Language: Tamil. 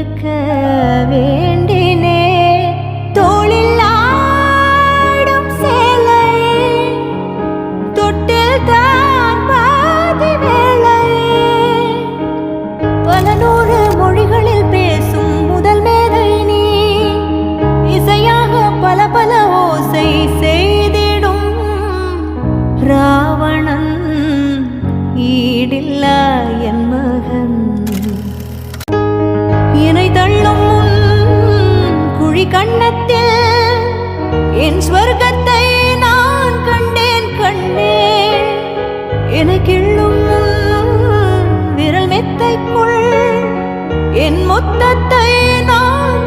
இருக்க வேண்டினே தோளில் ஆடும் சேலையே தொட்டில் தான் பாதி வேளையே பல நூறு மொழிகளில் பேசும் முதல் மேதை நீ இசையாக பல பல ஓசை செய்திடும் ராவணன் ஈடில்லா என் மகன் என்னை தள்ளும் குழி கண்ணத்தில் என் ஸ்வர்க்கத்தை நான் கண்டேன் கண்டேன் என்னை கிள்ளும் விரல் மெத்தைக்குள் என் மொத்தத்தை நான்